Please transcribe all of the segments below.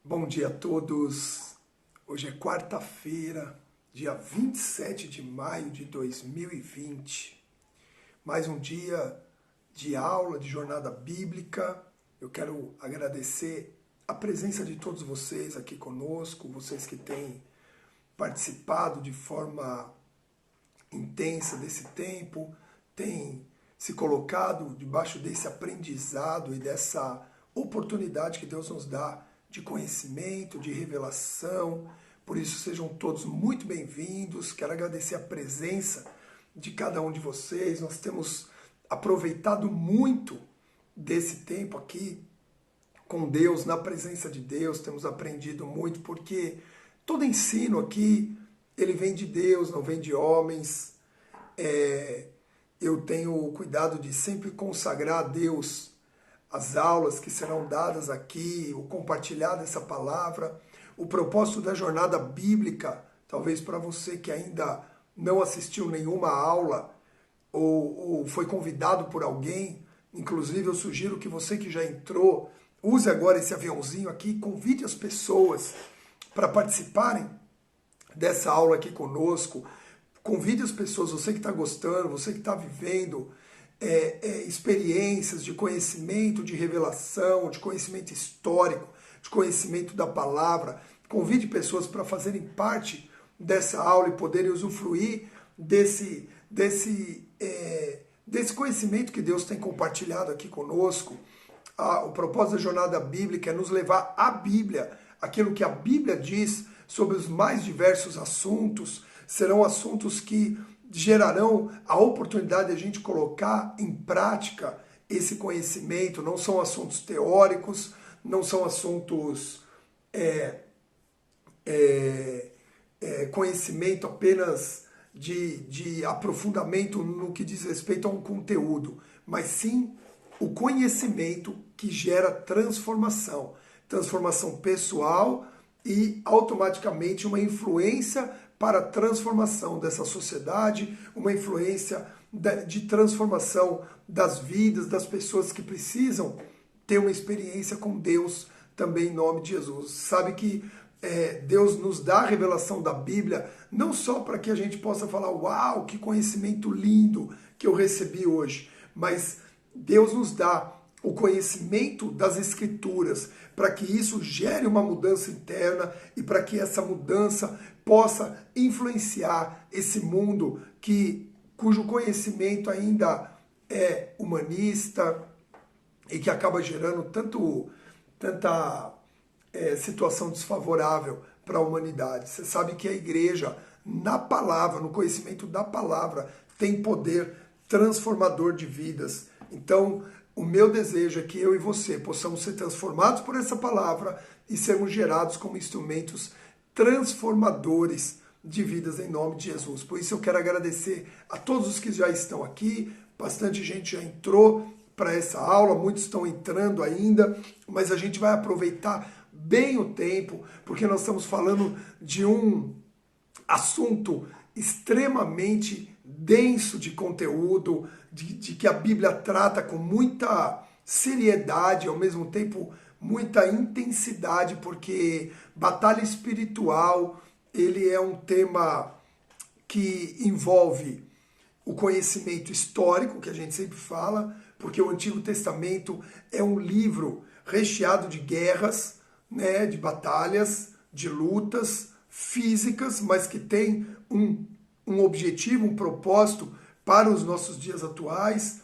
Bom dia a todos. Hoje é quarta-feira, dia 27 de maio de 2020. Mais um dia de aula, de jornada bíblica. Eu quero agradecer a presença de todos vocês aqui conosco, vocês que têm participado de forma intensa desse tempo, têm se colocado debaixo desse aprendizado e dessa oportunidade que Deus nos dá de conhecimento, de revelação. Por isso, sejam todos muito bem-vindos. Quero agradecer a presença de cada um de vocês. Nós temos aproveitado muito desse tempo aqui com Deus, na presença de Deus. Temos aprendido muito, porque todo ensino aqui, ele vem de Deus, não vem de homens. Eu tenho o cuidado de sempre consagrar a Deus as aulas que serão dadas aqui, o compartilhar dessa palavra, o propósito da jornada bíblica, talvez para você que ainda não assistiu nenhuma aula ou foi convidado por alguém, inclusive eu sugiro que você que já entrou, use agora esse aviãozinho aqui, convide as pessoas para participarem dessa aula aqui conosco, convide as pessoas, você que está gostando, você que está vivendo experiências de conhecimento, de revelação, de conhecimento histórico, de conhecimento da palavra. Convide pessoas para fazerem parte dessa aula e poderem usufruir desse conhecimento que Deus tem compartilhado aqui conosco. O propósito da jornada bíblica é nos levar à Bíblia, aquilo que a Bíblia diz sobre os mais diversos assuntos. Serão assuntos que gerarão a oportunidade de a gente colocar em prática esse conhecimento. Não são assuntos teóricos, não são assuntos conhecimento apenas de aprofundamento no que diz respeito a um conteúdo, mas sim o conhecimento que gera transformação pessoal e automaticamente uma influência para a transformação dessa sociedade, uma influência de transformação das vidas das pessoas que precisam ter uma experiência com Deus também em nome de Jesus. Sabe que Deus nos dá a revelação da Bíblia não só para que a gente possa falar, uau, que conhecimento lindo que eu recebi hoje, mas Deus nos dá o conhecimento das Escrituras, para que isso gere uma mudança interna e para que essa mudança possa influenciar esse mundo cujo conhecimento ainda é humanista e que acaba gerando tanta situação desfavorável para a humanidade. Você sabe que a igreja, na palavra, no conhecimento da palavra, tem poder transformador de vidas. Então, o meu desejo é que eu e você possamos ser transformados por essa palavra e sermos gerados como instrumentos transformadores de vidas em nome de Jesus. Por isso eu quero agradecer a todos os que já estão aqui, bastante gente já entrou para essa aula, muitos estão entrando ainda, mas a gente vai aproveitar bem o tempo, porque nós estamos falando de um assunto extremamente denso de conteúdo, de que a Bíblia trata com muita seriedade, ao mesmo tempo muita intensidade, porque batalha espiritual, ele é um tema que envolve o conhecimento histórico, que a gente sempre fala, porque o Antigo Testamento é um livro recheado de guerras, né, de batalhas, de lutas físicas, mas que tem um objetivo, um propósito para os nossos dias atuais.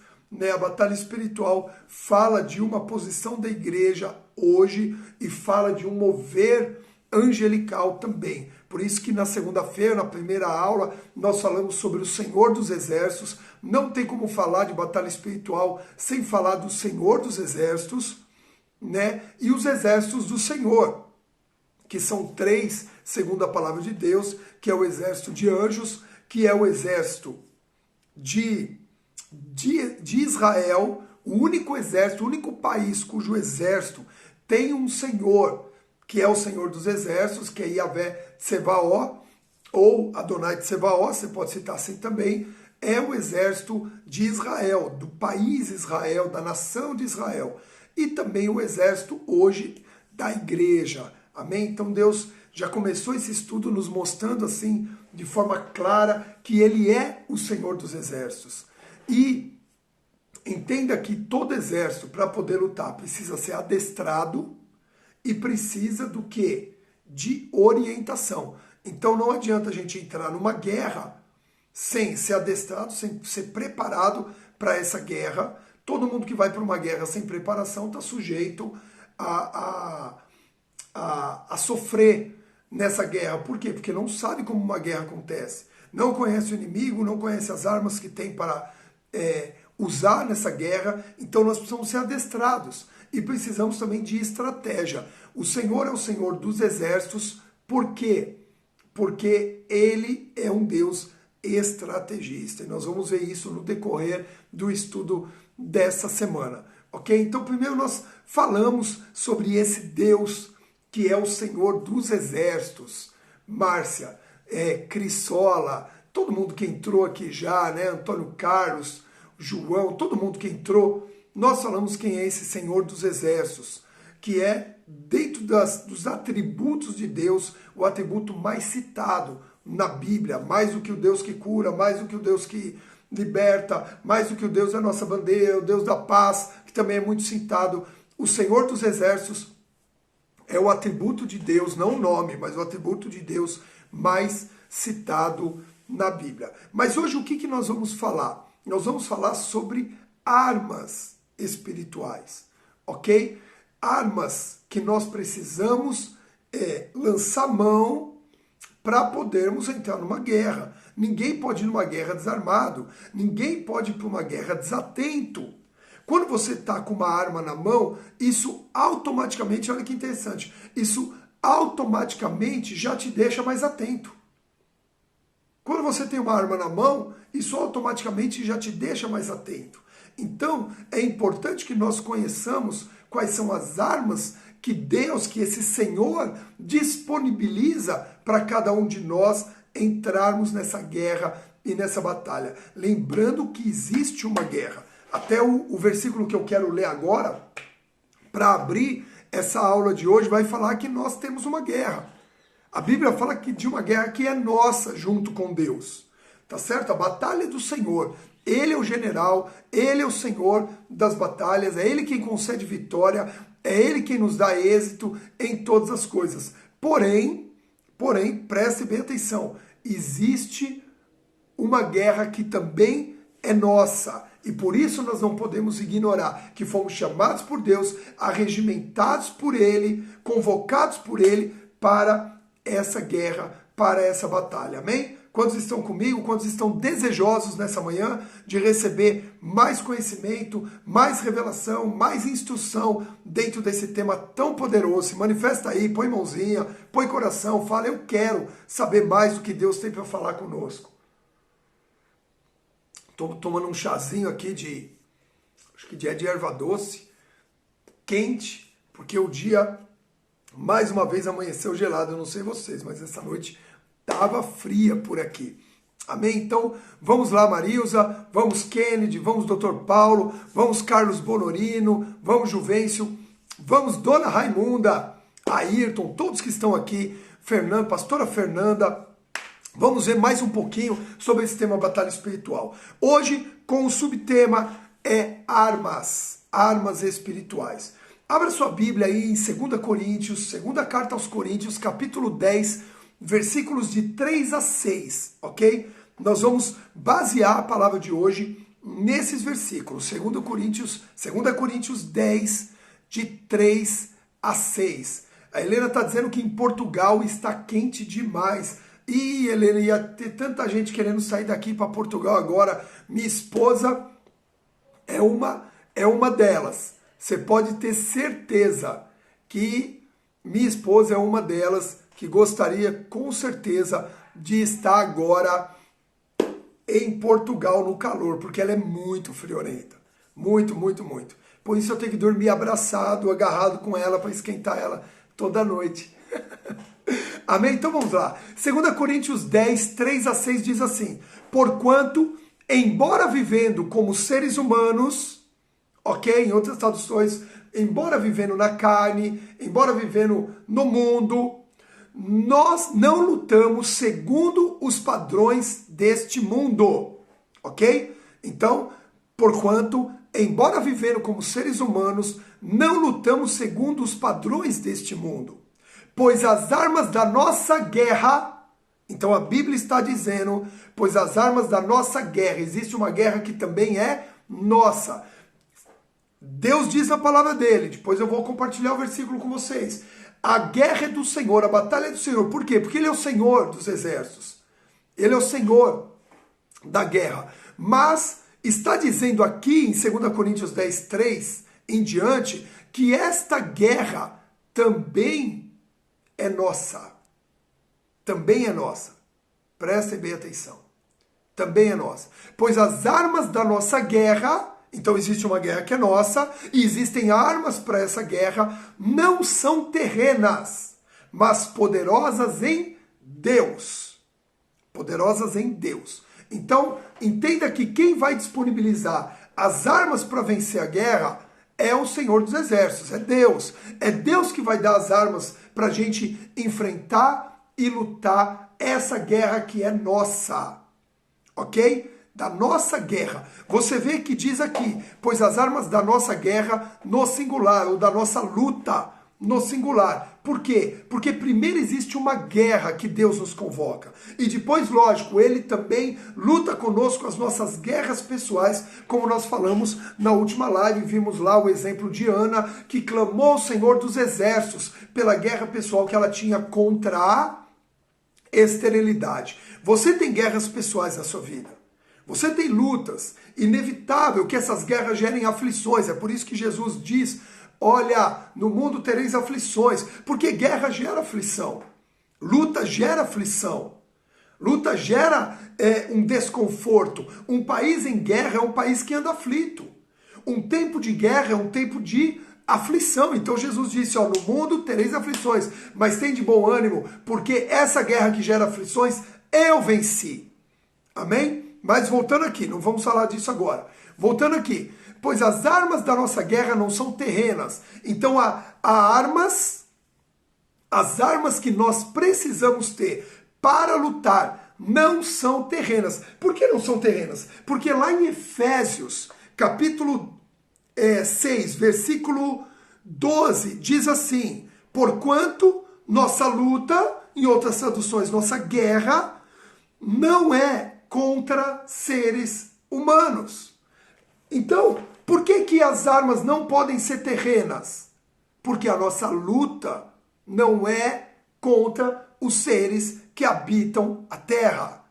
A batalha espiritual fala de uma posição da igreja hoje e fala de um mover angelical também. Por isso que na segunda-feira, na primeira aula, nós falamos sobre o Senhor dos Exércitos. Não tem como falar de batalha espiritual sem falar do Senhor dos Exércitos, né? E os exércitos do Senhor, que são três, segundo a palavra de Deus, que é o exército de anjos, que é o exército de Israel, o único exército, o único país cujo exército tem um Senhor, que é o Senhor dos Exércitos, que é Yahvé Tsebaó, ou Adonai Tsebaó, você pode citar assim também, é o exército de Israel, do país Israel, da nação de Israel. E também o exército hoje da igreja, Amém? Então Deus já começou esse estudo nos mostrando assim, de forma clara, que Ele é o Senhor dos exércitos. E entenda que todo exército, para poder lutar, precisa ser adestrado e precisa do quê? De orientação. Então não adianta a gente entrar numa guerra sem ser adestrado, sem ser preparado para essa guerra. Todo mundo que vai para uma guerra sem preparação está sujeito a sofrer nessa guerra. Por quê? Porque não sabe como uma guerra acontece. Não conhece o inimigo, não conhece as armas que tem para usar nessa guerra. Então nós precisamos ser adestrados. E precisamos também de estratégia. O Senhor é o Senhor dos exércitos. Por quê? Porque Ele é um Deus estrategista. E nós vamos ver isso no decorrer do estudo dessa semana. Ok? Então primeiro nós falamos sobre esse Deus que é o Senhor dos exércitos. Márcia, Crissola, todo mundo que entrou aqui já, né? Antônio Carlos, João, todo mundo que entrou, nós falamos quem é esse Senhor dos exércitos, que é, dentro dos atributos de Deus, o atributo mais citado na Bíblia, mais do que o Deus que cura, mais do que o Deus que liberta, mais do que o Deus da nossa bandeira, o Deus da paz, que também é muito citado. O Senhor dos exércitos é o atributo de Deus, não o nome, mas o atributo de Deus mais citado na Bíblia. Mas hoje o que nós vamos falar? Nós vamos falar sobre armas espirituais, ok? Armas que nós precisamos lançar mão para podermos entrar numa guerra. Ninguém pode ir numa guerra desarmado, ninguém pode ir para uma guerra desatento. Quando você está com uma arma na mão, isso automaticamente, olha que interessante, isso automaticamente já te deixa mais atento. Quando você tem uma arma na mão, isso automaticamente já te deixa mais atento. Então, é importante que nós conheçamos quais são as armas que Deus, que esse Senhor disponibiliza para cada um de nós entrarmos nessa guerra e nessa batalha. Lembrando que existe uma guerra. Até o versículo que eu quero ler agora, para abrir essa aula de hoje, vai falar que nós temos uma guerra. A Bíblia fala de uma guerra que é nossa junto com Deus. Tá certo? A batalha é do Senhor. Ele é o general, Ele é o Senhor das batalhas, é Ele quem concede vitória, é Ele quem nos dá êxito em todas as coisas. Porém, preste bem atenção, existe uma guerra que também é nossa. E por isso nós não podemos ignorar que fomos chamados por Deus, arregimentados por Ele, convocados por Ele para essa guerra, para essa batalha. Amém? Quantos estão comigo? Quantos estão desejosos nessa manhã de receber mais conhecimento, mais revelação, mais instrução dentro desse tema tão poderoso? Se manifesta aí, põe mãozinha, põe coração, fala, eu quero saber mais do que Deus tem para falar conosco. Estou tomando um chazinho aqui acho que de erva doce, quente, porque o dia, mais uma vez, amanheceu gelado. Eu não sei vocês, mas essa noite estava fria por aqui. Amém? Então, vamos lá, Marilza, vamos Kennedy, vamos Dr. Paulo, vamos Carlos Bonorino, vamos Juvencio, vamos Dona Raimunda, Ayrton, todos que estão aqui, Fernanda, Pastora Fernanda. Vamos ver mais um pouquinho sobre esse tema batalha espiritual. Hoje, com o subtema armas espirituais. Abra sua Bíblia aí em 2 Coríntios, segunda carta aos Coríntios, capítulo 10, versículos de 3 a 6, ok? Nós vamos basear a palavra de hoje nesses versículos. 2 Coríntios 10, de 3 a 6. A Helena está dizendo que em Portugal está quente demais. E Helena, ia ter tanta gente querendo sair daqui para Portugal agora. Minha esposa é uma delas. Você pode ter certeza que minha esposa é uma delas que gostaria com certeza de estar agora em Portugal no calor, porque ela é muito friorenta. Muito, muito, muito. Por isso eu tenho que dormir abraçado, agarrado com ela para esquentar ela toda noite. Amém? Então vamos lá. 2 Coríntios 10, 3 a 6 diz assim: porquanto, embora vivendo como seres humanos, ok? Em outras traduções, embora vivendo na carne, embora vivendo no mundo, nós não lutamos segundo os padrões deste mundo, ok? Então, porquanto, embora vivendo como seres humanos, não lutamos segundo os padrões deste mundo, pois as armas da nossa guerra, então a Bíblia está dizendo, pois as armas da nossa guerra, existe uma guerra que também é nossa. Deus diz na palavra dele, depois eu vou compartilhar o versículo com vocês. A guerra é do Senhor, a batalha é do Senhor. Por quê? Porque Ele é o Senhor dos exércitos. Ele é o Senhor da guerra. Mas está dizendo aqui em 2 Coríntios 10, 3 em diante, que esta guerra também é nossa. Também é nossa. Prestem bem atenção. Também é nossa. Pois as armas da nossa guerra... Então existe uma guerra que é nossa e existem armas para essa guerra, não são terrenas, mas poderosas em Deus. Poderosas em Deus. Então, entenda que quem vai disponibilizar as armas para vencer a guerra é o Senhor dos Exércitos, é Deus. É Deus que vai dar as armas para a gente enfrentar e lutar essa guerra que é nossa. Ok? Da nossa guerra. Você vê que diz aqui, pois as armas da nossa guerra no singular, ou da nossa luta no singular. Por quê? Porque primeiro existe uma guerra que Deus nos convoca. E depois, lógico, Ele também luta conosco as nossas guerras pessoais, como nós falamos na última live, vimos lá o exemplo de Ana, que clamou ao Senhor dos Exércitos pela guerra pessoal que ela tinha contra a esterilidade. Você tem guerras pessoais na sua vida. Você tem lutas, inevitável que essas guerras gerem aflições, é por isso que Jesus diz, olha, no mundo tereis aflições, porque guerra gera aflição, luta gera aflição, luta gera um desconforto, um país em guerra é um país que anda aflito, um tempo de guerra é um tempo de aflição, então Jesus disse, ó, no mundo tereis aflições, mas tem de bom ânimo, porque essa guerra que gera aflições, eu venci, amém? Mas voltando aqui, não vamos falar disso agora. Voltando aqui, pois as armas da nossa guerra não são terrenas. Então as armas que nós precisamos ter para lutar não são terrenas. Por que não são terrenas? Porque lá em Efésios, capítulo 6, versículo 12, diz assim, porquanto nossa luta, em outras traduções, nossa guerra, não é contra seres humanos. Então, por que as armas não podem ser terrenas? Porque a nossa luta não é contra os seres que habitam a terra,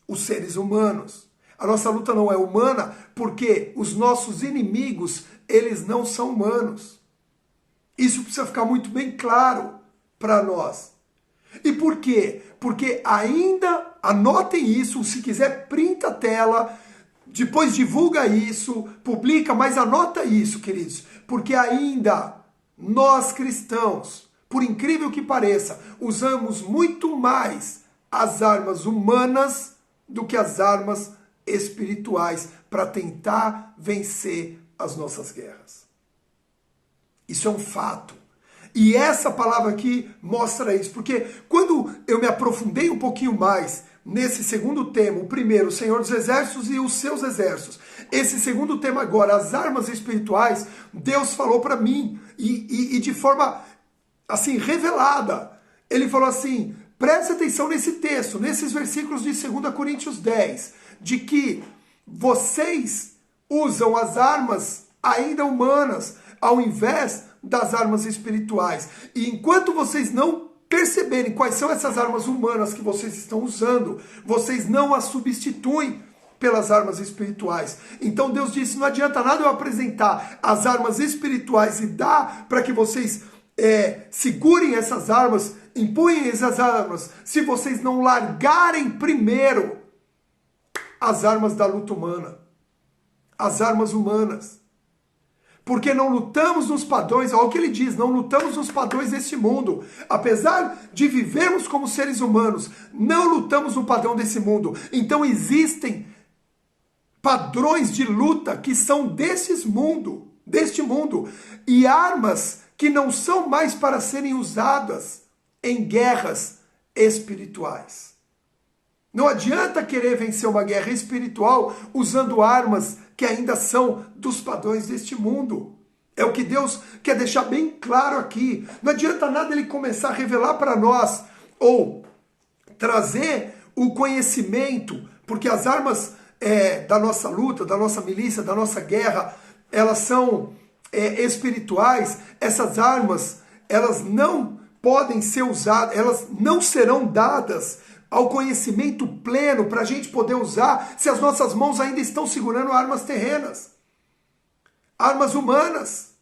os seres humanos. A nossa luta não é humana porque os nossos inimigos, eles não são humanos. Isso precisa ficar muito bem claro para nós. E por quê? Porque ainda, anotem isso, se quiser printa a tela, depois divulga isso, publica, mas anota isso, queridos. Porque ainda nós cristãos, por incrível que pareça, usamos muito mais as armas humanas do que as armas espirituais para tentar vencer as nossas guerras. Isso é um fato. E essa palavra aqui mostra isso, porque quando eu me aprofundei um pouquinho mais nesse segundo tema, o primeiro, o Senhor dos Exércitos e os seus exércitos, esse segundo tema agora, as armas espirituais, Deus falou para mim, e de forma assim, revelada, Ele falou assim, preste atenção nesse texto, nesses versículos de 2 Coríntios 10, de que vocês usam as armas ainda humanas, ao invés das armas espirituais. E enquanto vocês não perceberem quais são essas armas humanas que vocês estão usando, vocês não as substituem pelas armas espirituais. Então Deus disse, não adianta nada eu apresentar as armas espirituais e dar para que vocês segurem essas armas, empunhem essas armas, se vocês não largarem primeiro as armas da luta humana, as armas humanas. Porque não lutamos nos padrões, olha o que ele diz, não lutamos nos padrões desse mundo. Apesar de vivermos como seres humanos, não lutamos no padrão desse mundo. Então existem padrões de luta que são desses mundos. deste mundo, e armas que não são mais para serem usadas em guerras espirituais. Não adianta querer vencer uma guerra espiritual usando armas que ainda são dos padrões deste mundo. É o que Deus quer deixar bem claro aqui. Não adianta nada ele começar a revelar para nós ou trazer o conhecimento, porque as armas da nossa luta, da nossa milícia, da nossa guerra, elas são espirituais. Essas armas, elas não podem ser usadas, elas não serão dadas ao conhecimento pleno para a gente poder usar se as nossas mãos ainda estão segurando armas terrenas, armas humanas.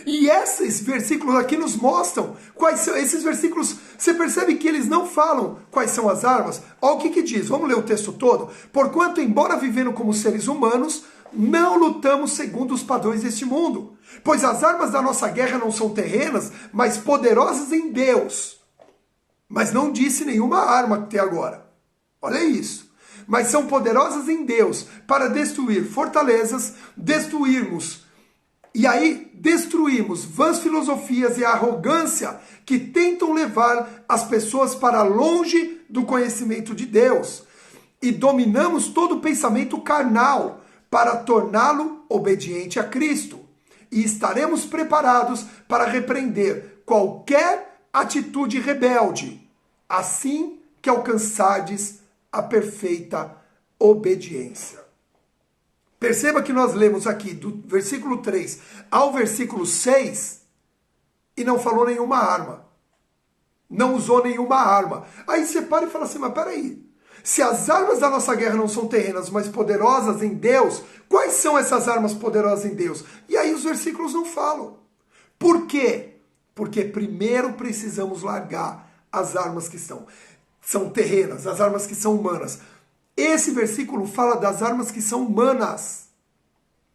E esses versículos aqui nos mostram quais são esses versículos. Você percebe que eles não falam quais são as armas? Olha o que diz, vamos ler o texto todo. Porquanto, embora vivendo como seres humanos, não lutamos segundo os padrões deste mundo. Pois as armas da nossa guerra não são terrenas, mas poderosas em Deus. Mas não disse nenhuma arma até agora. Olha isso. Mas são poderosas em Deus para destruir fortalezas, destruirmos vãs filosofias e a arrogância que tentam levar as pessoas para longe do conhecimento de Deus. E dominamos todo pensamento carnal para torná-lo obediente a Cristo. E estaremos preparados para repreender qualquer atitude rebelde, assim que alcançardes a perfeita obediência. Perceba que nós lemos aqui do versículo 3 ao versículo 6 e não falou nenhuma arma. Não usou nenhuma arma. Aí você para e fala assim, mas peraí. Se as armas da nossa guerra não são terrenas, mas poderosas em Deus, quais são essas armas poderosas em Deus? E aí os versículos não falam. Por quê? Porque primeiro precisamos largar as armas que são terrenas, as armas que são humanas. Esse versículo fala das armas que são humanas,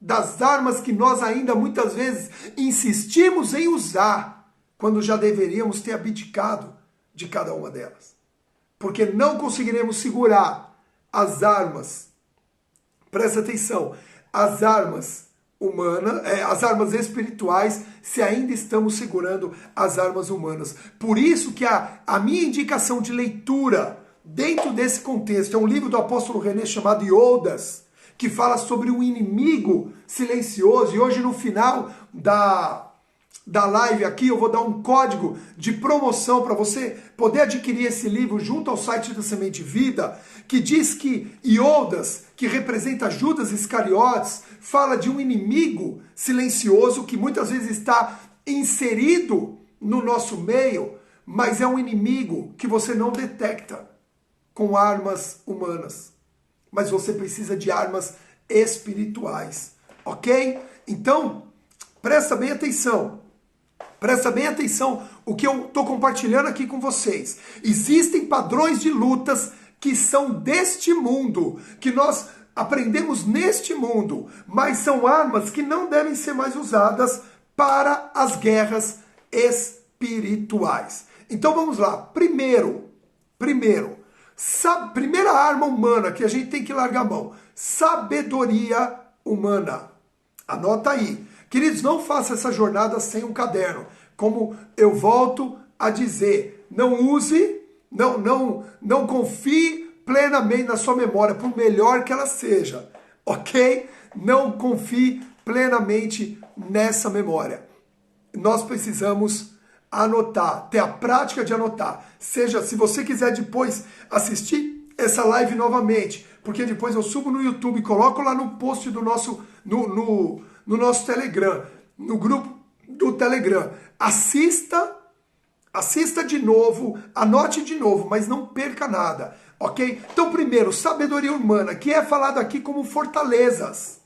das armas que nós ainda muitas vezes insistimos em usar, quando já deveríamos ter abdicado de cada uma delas. Porque não conseguiremos segurar as armas, presta atenção, as armas humanas, as armas espirituais, se ainda estamos segurando as armas humanas. Por isso que a minha indicação de leitura dentro desse contexto, é um livro do apóstolo René chamado Iodas, que fala sobre um inimigo silencioso. E hoje no final da live aqui eu vou dar um código de promoção para você poder adquirir esse livro junto ao site da Semente Vida, que diz que Iodas, que representa Judas Iscariotes, fala de um inimigo silencioso que muitas vezes está inserido no nosso meio, mas é um inimigo que você não detecta com armas humanas, mas você precisa de armas espirituais, ok? Então, presta bem atenção o que eu estou compartilhando aqui com vocês. Existem padrões de lutas que são deste mundo, que nós aprendemos neste mundo, mas são armas que não devem ser mais usadas para as guerras espirituais. Então vamos lá, primeira arma humana que a gente tem que largar a mão, sabedoria humana. Anota aí. Queridos, não faça essa jornada sem um caderno. Como eu volto a dizer, não confie plenamente na sua memória, por melhor que ela seja, ok? Não confie plenamente nessa memória. Nós precisamos anotar, ter a prática de anotar. Seja, se você quiser depois assistir essa live novamente, porque depois eu subo no YouTube, coloco lá no post do nosso, no nosso Telegram, no grupo do Telegram. Assista de novo, anote de novo, mas não perca nada, ok? Então, primeiro, sabedoria humana, que é falado aqui como fortalezas.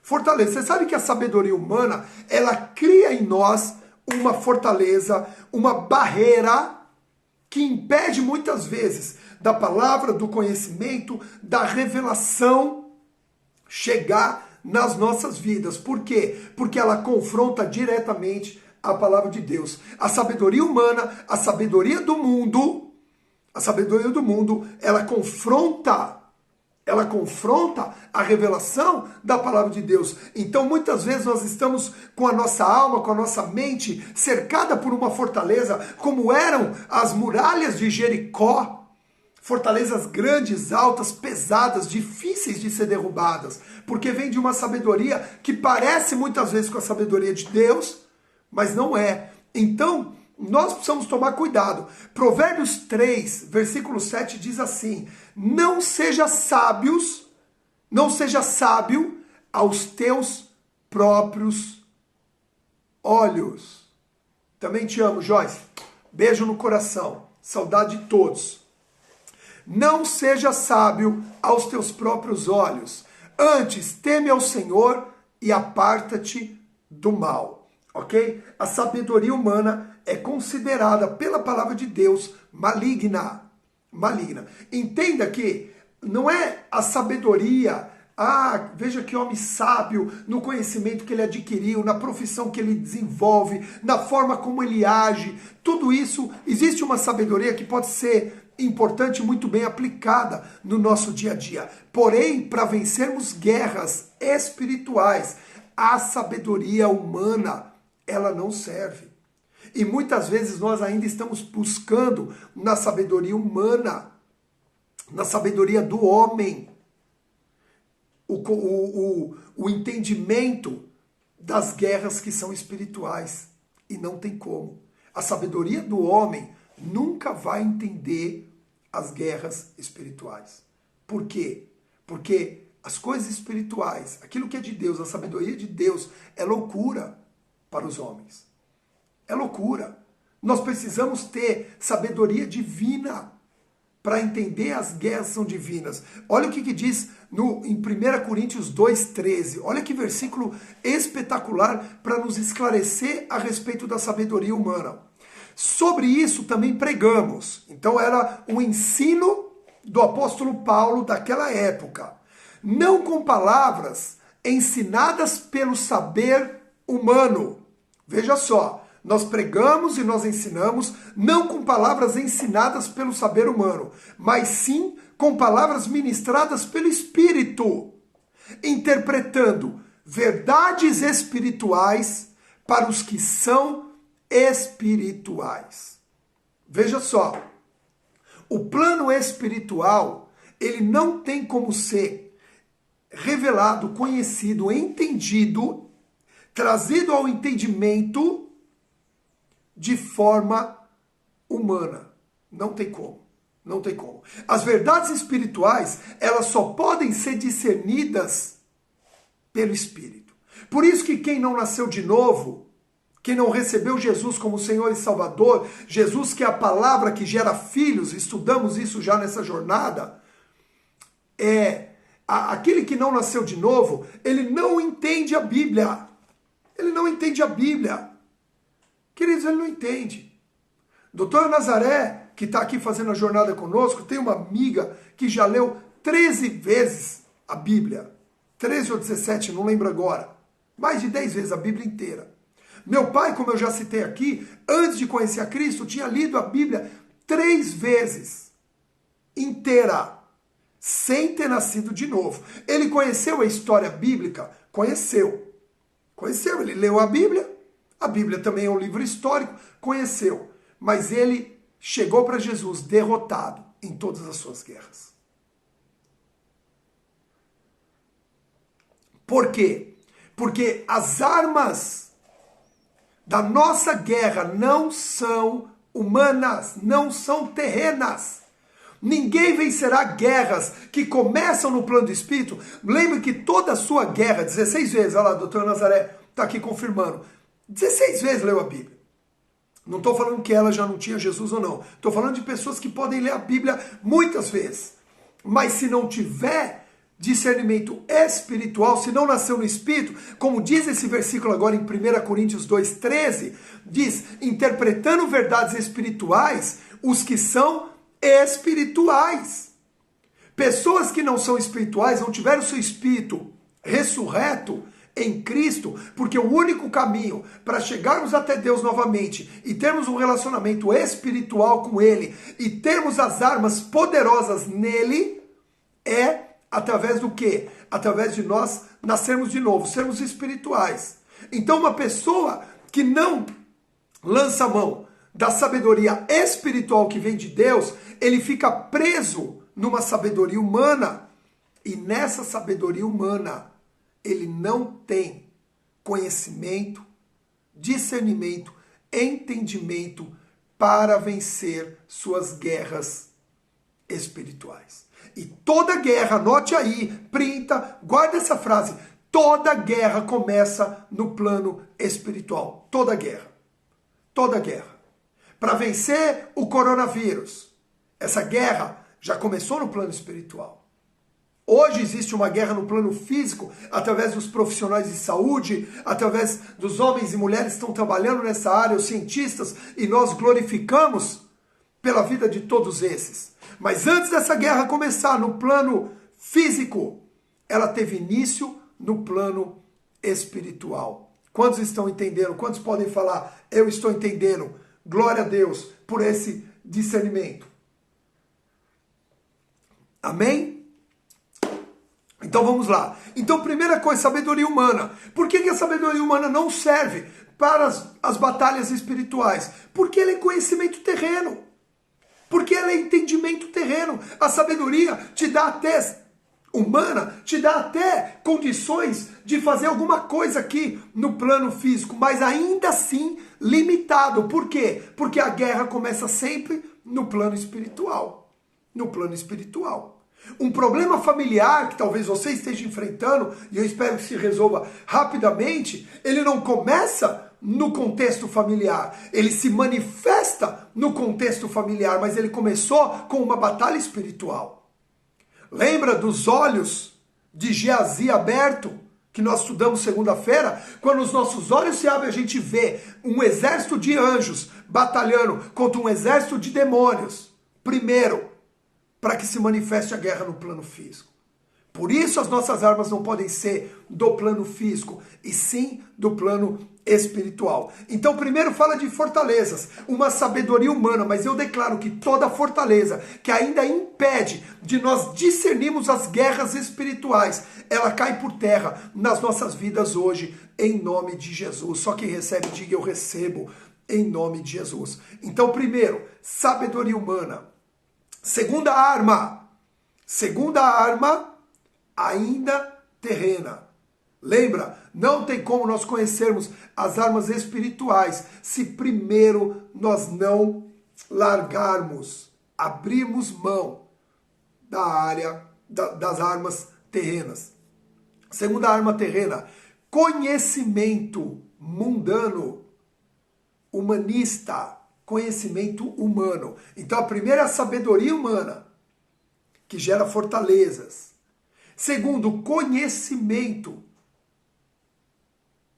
Fortaleza. Você sabe que a sabedoria humana, ela cria em nós uma fortaleza, uma barreira que impede muitas vezes da palavra, do conhecimento, da revelação chegar nas nossas vidas. Por quê? Porque ela confronta diretamente a palavra de Deus. A sabedoria humana, a sabedoria do mundo, ela confronta ela confronta a revelação da palavra de Deus. Então, muitas vezes nós estamos com a nossa alma, com a nossa mente cercada por uma fortaleza, como eram as muralhas de Jericó. Fortalezas grandes, altas, pesadas, difíceis de ser derrubadas, porque vem de uma sabedoria que parece muitas vezes com a sabedoria de Deus, mas não é. Então, nós precisamos tomar cuidado. Provérbios 3, versículo 7 diz assim: não seja sábio aos teus próprios olhos. Também te amo, Joyce. Beijo no coração. Saudade de todos. Não seja sábio aos teus próprios olhos. Antes, teme ao Senhor e aparta-te do mal. Ok? A sabedoria humana é considerada pela palavra de Deus maligna. Maligna. Entenda que não é a sabedoria, veja que homem sábio, no conhecimento que ele adquiriu, na profissão que ele desenvolve, na forma como ele age. Tudo isso, existe uma sabedoria que pode ser importante e muito bem aplicada no nosso dia a dia. Porém, para vencermos guerras espirituais, a sabedoria humana, ela não serve. E muitas vezes nós ainda estamos buscando na sabedoria humana, na sabedoria do homem, o entendimento das guerras que são espirituais. E não tem como. A sabedoria do homem nunca vai entender as guerras espirituais. Por quê? Porque as coisas espirituais, aquilo que é de Deus, a sabedoria de Deus, é loucura para os homens. É loucura. Nós precisamos ter sabedoria divina para entender as guerras são divinas. Olha o que diz em 1 Coríntios 2,13. Olha que versículo espetacular para nos esclarecer a respeito da sabedoria humana. Sobre isso também pregamos. Então era um ensino do apóstolo Paulo daquela época. Não com palavras ensinadas pelo saber humano. Veja só. Nós pregamos e nós ensinamos não com palavras ensinadas pelo saber humano, mas sim com palavras ministradas pelo Espírito, interpretando verdades espirituais para os que são espirituais. Veja só, o plano espiritual, ele não tem como ser revelado, conhecido, entendido, trazido ao entendimento de forma humana. Não tem como. Não tem como. As verdades espirituais, elas só podem ser discernidas pelo Espírito. Por isso que quem não nasceu de novo, quem não recebeu Jesus como Senhor e Salvador, Jesus que é a palavra que gera filhos, estudamos isso já nessa jornada, aquele que não nasceu de novo, ele não entende a Bíblia. Ele não entende a Bíblia. Queridos, ele não entende. Doutora Nazaré, que está aqui fazendo a jornada conosco, tem uma amiga que já leu 13 vezes a Bíblia. 13 ou 17, não lembro agora. Mais de 10 vezes a Bíblia inteira. Meu pai, como eu já citei aqui, antes de conhecer a Cristo, tinha lido a Bíblia 3 vezes inteira, sem ter nascido de novo. Ele conheceu a história bíblica? Conheceu. Conheceu, ele leu a Bíblia também é um livro histórico, conheceu. Mas ele chegou para Jesus derrotado em todas as suas guerras. Por quê? Porque as armas da nossa guerra não são humanas, não são terrenas. Ninguém vencerá guerras que começam no plano do Espírito. Lembre que toda a sua guerra, 16 vezes, olha lá, a doutora Nazaré está aqui confirmando, 16 vezes leu a Bíblia. Não estou falando que ela já não tinha Jesus ou não. Estou falando de pessoas que podem ler a Bíblia muitas vezes. Mas se não tiver discernimento espiritual, se não nasceu no Espírito, como diz esse versículo agora em 1 Coríntios 2,13, diz, interpretando verdades espirituais, os que são espirituais. Pessoas que não são espirituais, não tiveram seu espírito ressurreto em Cristo, porque o único caminho para chegarmos até Deus novamente e termos um relacionamento espiritual com Ele e termos as armas poderosas nele é Através do quê? Através de nós nascermos de novo, sermos espirituais. Então uma pessoa que não lança a mão da sabedoria espiritual que vem de Deus, ele fica preso numa sabedoria humana. E nessa sabedoria humana, ele não tem conhecimento, discernimento, entendimento para vencer suas guerras espirituais. E toda guerra, anote aí, printa, guarda essa frase, toda guerra começa no plano espiritual. Toda guerra. Toda guerra. Para vencer o coronavírus, essa guerra já começou no plano espiritual. Hoje existe uma guerra no plano físico, através dos profissionais de saúde, através dos homens e mulheres que estão trabalhando nessa área, os cientistas, e nós glorificamos pela vida de todos esses. Mas antes dessa guerra começar no plano físico, ela teve início no plano espiritual. Quantos estão entendendo? Quantos podem falar, eu estou entendendo? Glória a Deus por esse discernimento. Amém? Então vamos lá. Então, primeira coisa, sabedoria humana. Por que a sabedoria humana não serve para as batalhas espirituais? Porque ela é conhecimento terreno. Porque ela é entendimento terreno. A sabedoria te dá até, humana, te dá até condições de fazer alguma coisa aqui no plano físico, mas ainda assim limitado. Por quê? Porque a guerra começa sempre no plano espiritual. No plano espiritual. Um problema familiar que talvez você esteja enfrentando, e eu espero que se resolva rapidamente, ele não começa no contexto familiar, ele se manifesta no contexto familiar, mas ele começou com uma batalha espiritual. Lembra dos olhos de Geazi aberto, que nós estudamos segunda-feira? Quando os nossos olhos se abrem, a gente vê um exército de anjos batalhando contra um exército de demônios. Primeiro, para que se manifeste a guerra no plano físico. Por isso as nossas armas não podem ser do plano físico, e sim do plano espiritual. Então primeiro fala de fortalezas, uma sabedoria humana, mas eu declaro que toda fortaleza que ainda impede de nós discernirmos as guerras espirituais, ela cai por terra nas nossas vidas hoje, em nome de Jesus. Só quem recebe, diga eu recebo, em nome de Jesus. Então primeiro, sabedoria humana. Segunda arma, ainda terrena. Lembra, não tem como nós conhecermos as armas espirituais se primeiro nós não largarmos, abrirmos mão da área das armas terrenas. Segunda arma terrena, conhecimento mundano, humanista. Conhecimento humano. Então a primeira é a sabedoria humana, que gera fortalezas. Segundo, conhecimento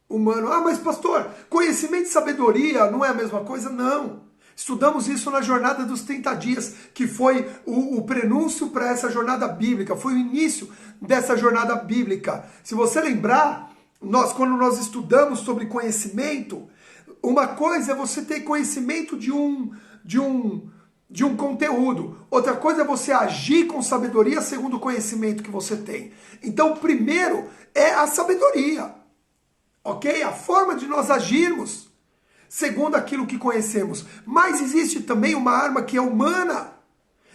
humano. Ah, mas pastor, conhecimento e sabedoria não é a mesma coisa? Não. Estudamos isso na jornada dos 30 dias, que foi o prenúncio para essa jornada bíblica, foi o início dessa jornada bíblica. Se você lembrar, quando nós estudamos sobre conhecimento, uma coisa é você ter conhecimento de um conteúdo. Outra coisa é você agir com sabedoria segundo o conhecimento que você tem. Então, primeiro é a sabedoria. Ok? A forma de nós agirmos segundo aquilo que conhecemos. Mas existe também uma arma que é humana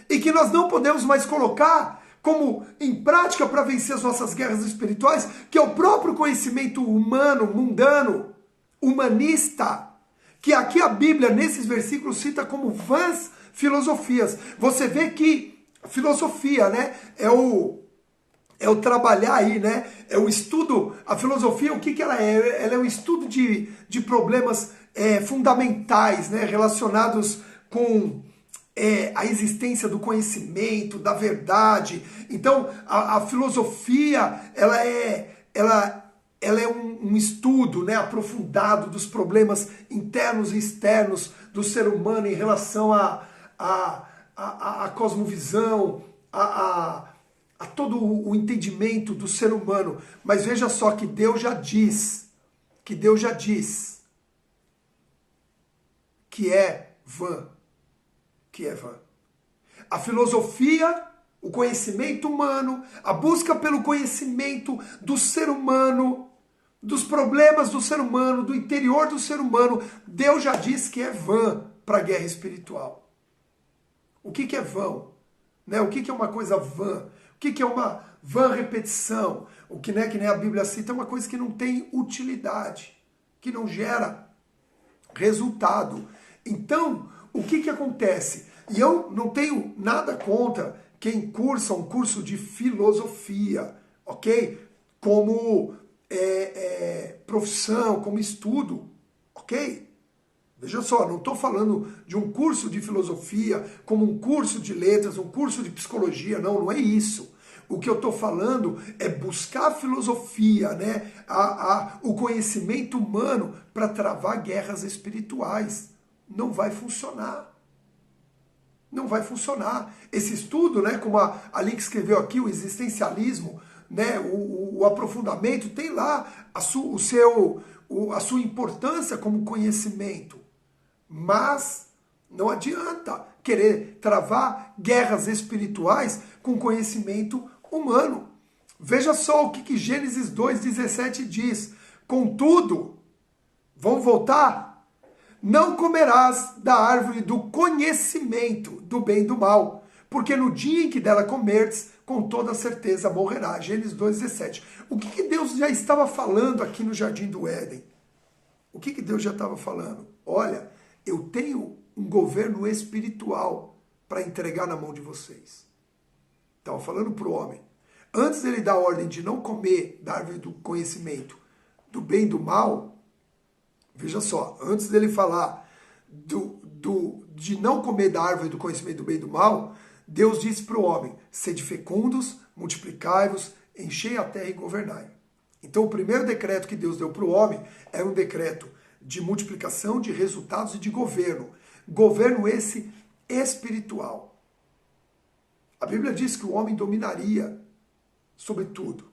e que nós não podemos mais colocar como em prática para vencer as nossas guerras espirituais, que é o próprio conhecimento humano, mundano, humanista, que aqui a Bíblia, nesses versículos, cita como vãs filosofias. Você vê que filosofia, né, é o trabalhar aí, né, é o estudo. A filosofia, o que ela é? Ela é um estudo de problemas fundamentais, né, relacionados com a existência do conhecimento, da verdade. Então, a filosofia, ela é um estudo, né, aprofundado dos problemas internos e externos do ser humano em relação à cosmovisão, a todo o entendimento do ser humano. Mas veja só que Deus já diz que é vã. A filosofia, o conhecimento humano, a busca pelo conhecimento do ser humano, dos problemas do ser humano, do interior do ser humano, Deus já disse que é vã para a guerra espiritual. O que é vão? Né? O que é uma coisa vã? O que é uma vã repetição? O que, né, que nem a Bíblia cita, é uma coisa que não tem utilidade, que não gera resultado. Então, o que acontece? E eu não tenho nada contra quem cursa um curso de filosofia, ok? Como profissão, como estudo, ok? Veja só, não estou falando de um curso de filosofia como um curso de letras, um curso de psicologia, não é isso. O que eu estou falando é buscar a filosofia, né? O conhecimento humano para travar guerras espirituais. Não vai funcionar. Não vai funcionar. Esse estudo, né, como a Link escreveu aqui, o existencialismo, né, o aprofundamento, tem lá a sua importância como conhecimento. Mas não adianta querer travar guerras espirituais com conhecimento humano. Veja só o que Gênesis 2,17 diz. Contudo, vamos voltar? Não comerás da árvore do conhecimento do bem e do mal, porque no dia em que dela comerdes, com toda certeza morrerá. Gênesis 2,17. O que Deus já estava falando aqui no Jardim do Éden? O que Deus já estava falando? Olha, eu tenho um governo espiritual para entregar na mão de vocês. Estava falando para o homem. Antes dele dar a ordem de não comer da árvore do conhecimento do bem e do mal, veja só, antes dele falar de não comer da árvore do conhecimento do bem e do mal, Deus disse para o homem, sede fecundos, multiplicai-vos, enchei a terra e governai. Então o primeiro decreto que Deus deu para o homem é um decreto de multiplicação, de resultados e de governo. Governo esse espiritual. A Bíblia diz que o homem dominaria sobre tudo.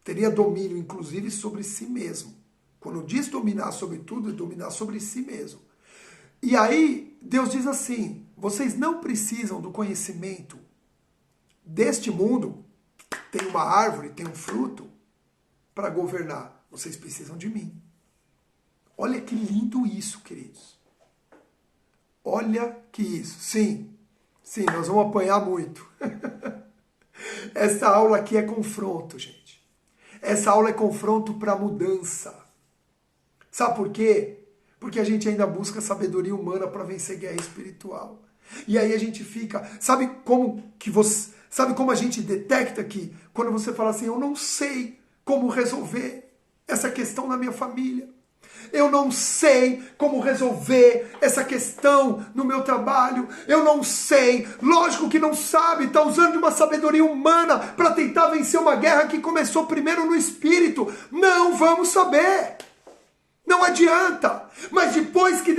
Teria domínio, inclusive, sobre si mesmo. Quando diz dominar sobre tudo, é dominar sobre si mesmo. E aí, Deus diz assim, vocês não precisam do conhecimento deste mundo, tem uma árvore, tem um fruto, para governar. Vocês precisam de mim. Olha que lindo isso, queridos. Olha que isso. Sim, nós vamos apanhar muito. Essa aula aqui é confronto, gente. Essa aula é confronto para mudança. Sabe por quê? Porque a gente ainda busca sabedoria humana para vencer guerra espiritual. E aí a gente fica, sabe como a gente detecta aqui? Quando você fala assim, eu não sei como resolver essa questão na minha família. Eu não sei como resolver essa questão no meu trabalho. Eu não sei. Lógico que não sabe. Está usando de uma sabedoria humana para tentar vencer uma guerra que começou primeiro no espírito. Não vamos saber. Não adianta. Mas depois que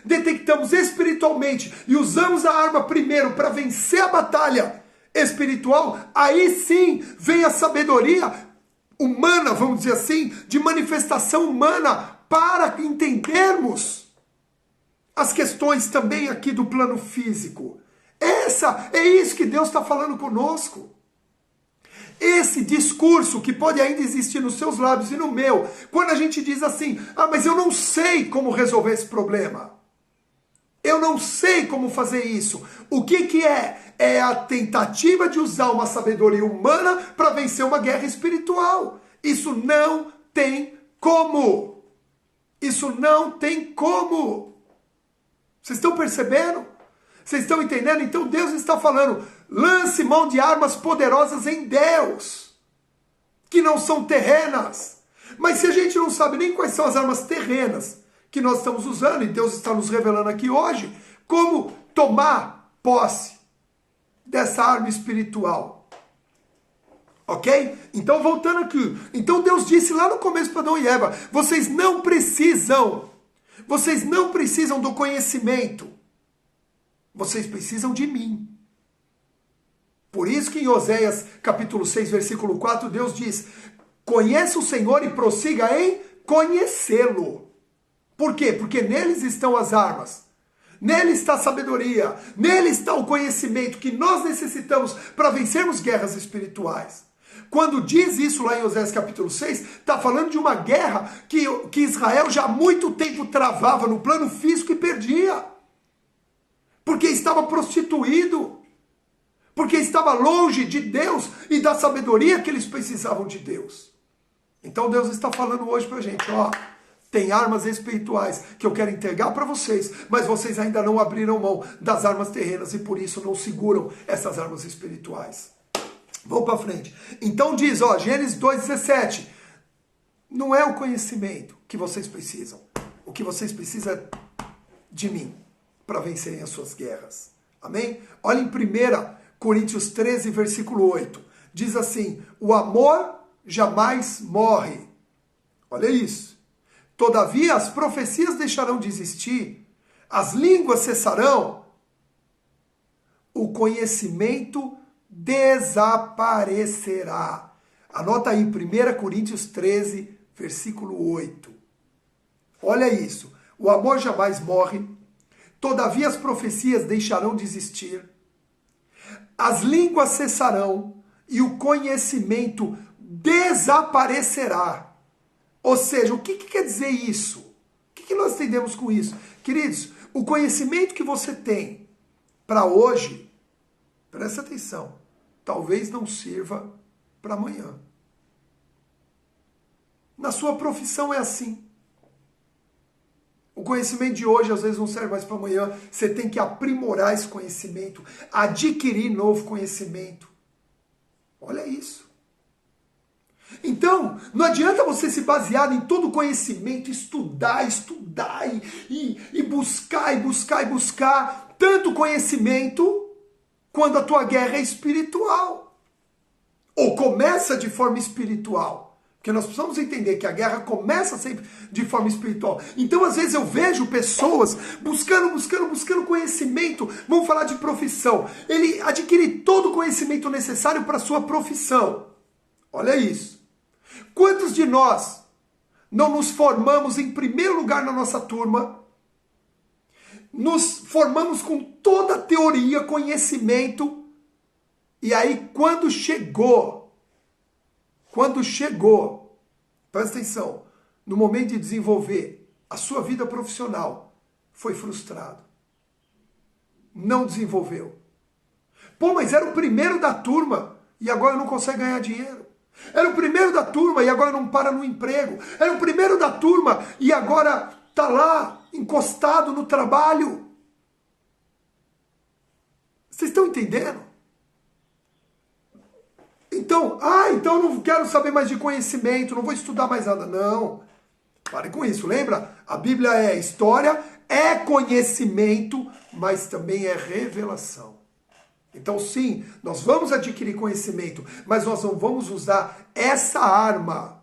detectamos espiritualmente e usamos a arma primeiro para vencer a batalha espiritual, aí sim vem a sabedoria humana, vamos dizer assim, de manifestação humana para entendermos as questões também aqui do plano físico. É isso que Deus está falando conosco. Esse discurso que pode ainda existir nos seus lábios e no meu, quando a gente diz assim, mas eu não sei como resolver esse problema. Eu não sei como fazer isso. O que é? É a tentativa de usar uma sabedoria humana para vencer uma guerra espiritual. Isso não tem como. Isso não tem como. Vocês estão percebendo? Vocês estão entendendo? Então Deus está falando, lance mão de armas poderosas em Deus, que não são terrenas. Mas se a gente não sabe nem quais são as armas terrenas que nós estamos usando, e Deus está nos revelando aqui hoje, como tomar posse dessa arma espiritual. Ok? Então, voltando aqui. Então, Deus disse lá no começo para Adão e Eva, vocês não precisam do conhecimento. Vocês precisam de mim. Por isso que em Oséias, capítulo 6, versículo 4, Deus diz, conheça o Senhor e prossiga em conhecê-lo. Por quê? Porque neles estão as armas. nele está a sabedoria, nele está o conhecimento que nós necessitamos para vencermos guerras espirituais. Quando diz isso lá em Oséias capítulo 6, está falando de uma guerra que Israel já há muito tempo travava no plano físico e perdia. Porque estava prostituído. Porque estava longe de Deus e da sabedoria que eles precisavam de Deus. Então Deus está falando hoje para a gente, ó, tem armas espirituais que eu quero entregar para vocês, mas vocês ainda não abriram mão das armas terrenas e por isso não seguram essas armas espirituais. Vamos para frente. Então diz, ó, Gênesis 2,17, não é o conhecimento que vocês precisam. O que vocês precisam é de mim para vencerem as suas guerras. Amém? Olha em 1 Coríntios 13, versículo 8. Diz assim, o amor jamais morre. Olha isso. Todavia as profecias deixarão de existir, as línguas cessarão, o conhecimento desaparecerá. Anota aí, 1 Coríntios 13, versículo 8. Olha isso. O amor jamais morre, todavia as profecias deixarão de existir, as línguas cessarão e o conhecimento desaparecerá. Ou seja, o que quer dizer isso? O que nós entendemos com isso? Queridos, o conhecimento que você tem para hoje, presta atenção, talvez não sirva para amanhã. Na sua profissão é assim. O conhecimento de hoje às vezes não serve mais para amanhã. Você tem que aprimorar esse conhecimento, adquirir novo conhecimento. Olha isso. Então, não adianta você se basear em todo o conhecimento, estudar e buscar tanto conhecimento quando a tua guerra é espiritual. Ou começa de forma espiritual. Porque nós precisamos entender que a guerra começa sempre de forma espiritual. Então, às vezes, eu vejo pessoas buscando conhecimento. Vamos falar de profissão. Ele adquire todo o conhecimento necessário para a sua profissão. Olha isso. Quantos de nós não nos formamos em primeiro lugar na nossa turma? Nos formamos com toda a teoria, conhecimento. E aí, quando chegou, presta atenção, no momento de desenvolver a sua vida profissional, foi frustrado. Não desenvolveu. Pô, mas era o primeiro da turma e agora não consegue ganhar dinheiro. Era o primeiro da turma e agora não para no emprego. Era o primeiro da turma e agora está lá, encostado no trabalho. Vocês estão entendendo? Então, então eu não quero saber mais de conhecimento, não vou estudar mais nada. Não, pare com isso. Lembra? A Bíblia é história, é conhecimento, mas também é revelação. Então sim, nós vamos adquirir conhecimento, mas nós não vamos usar essa arma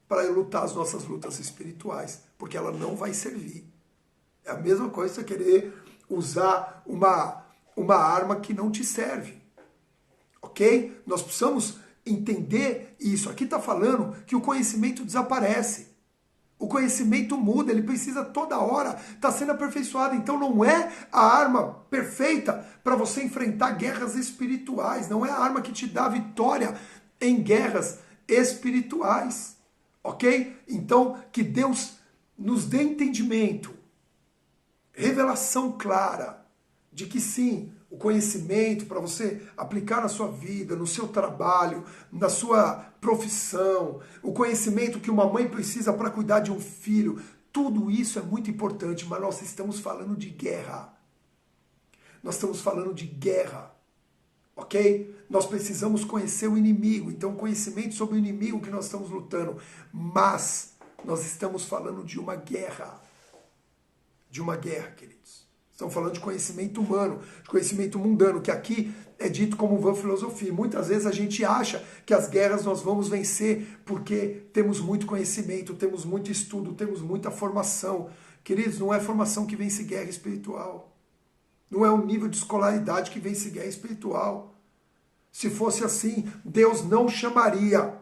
para lutar as nossas lutas espirituais, porque ela não vai servir. É a mesma coisa você querer usar uma arma que não te serve. Ok? Nós precisamos entender isso. Aqui está falando que o conhecimento desaparece. O conhecimento muda, ele precisa toda hora estar sendo aperfeiçoado. Então não é a arma perfeita para você enfrentar guerras espirituais. Não é a arma que te dá vitória em guerras espirituais. Ok? Então que Deus nos dê entendimento, revelação clara de que sim, o conhecimento para você aplicar na sua vida, no seu trabalho, na sua profissão, o conhecimento que uma mãe precisa para cuidar de um filho, tudo isso é muito importante, mas nós estamos falando de guerra. Nós estamos falando de guerra, ok? Nós precisamos conhecer o inimigo, então conhecimento sobre o inimigo que nós estamos lutando, mas nós estamos falando de uma guerra. De uma guerra, queridos. Estamos falando de conhecimento humano, de conhecimento mundano, que aqui é dito como vã filosofia. Muitas vezes a gente acha que as guerras nós vamos vencer porque temos muito conhecimento, temos muito estudo, temos muita formação. Queridos, não é formação que vence guerra espiritual. Não é o nível de escolaridade que vence guerra espiritual. Se fosse assim, Deus não chamaria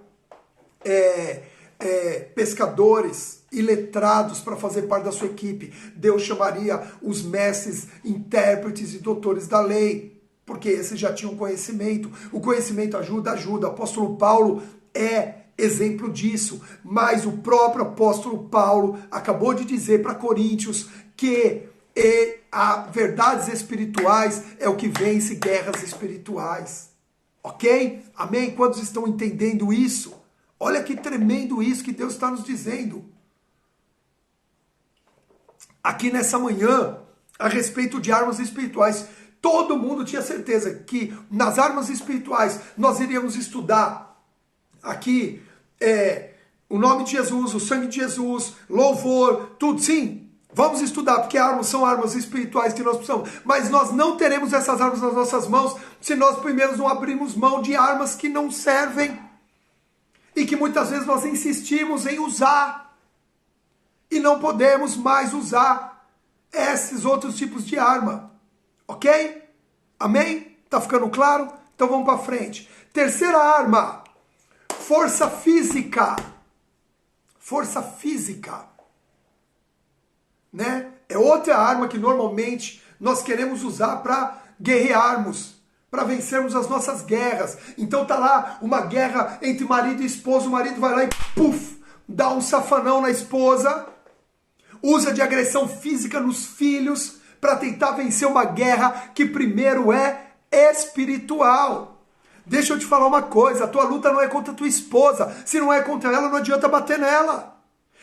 pescadores e letrados para fazer parte da sua equipe. Deus chamaria os mestres, intérpretes e doutores da lei, porque esses já tinham conhecimento. O conhecimento ajuda. O apóstolo Paulo é exemplo disso, mas o próprio apóstolo Paulo acabou de dizer para Coríntios que verdades espirituais é o que vence guerras espirituais. Ok? Amém? Quantos estão entendendo isso? Olha que tremendo isso que Deus está nos dizendo aqui nessa manhã a respeito de armas espirituais. Todo mundo tinha certeza que nas armas espirituais nós iríamos estudar aqui o nome de Jesus, o sangue de Jesus, louvor, tudo. Sim, vamos estudar, porque são armas espirituais que nós precisamos. Mas nós não teremos essas armas nas nossas mãos se nós primeiro não abrirmos mão de armas que não servem e que muitas vezes nós insistimos em usar e não podemos mais usar esses outros tipos de arma. Ok? Amém? Tá ficando claro? Então vamos para frente. Terceira arma. Força física. Força física. Né? É outra arma que normalmente nós queremos usar para guerrearmos, para vencermos as nossas guerras. Então tá lá uma guerra entre marido e esposa, o marido vai lá e puf, dá um safanão na esposa, usa de agressão física nos filhos para tentar vencer uma guerra que primeiro é espiritual. Deixa eu te falar uma coisa, a tua luta não é contra a tua esposa. Se não é contra ela, não adianta bater nela.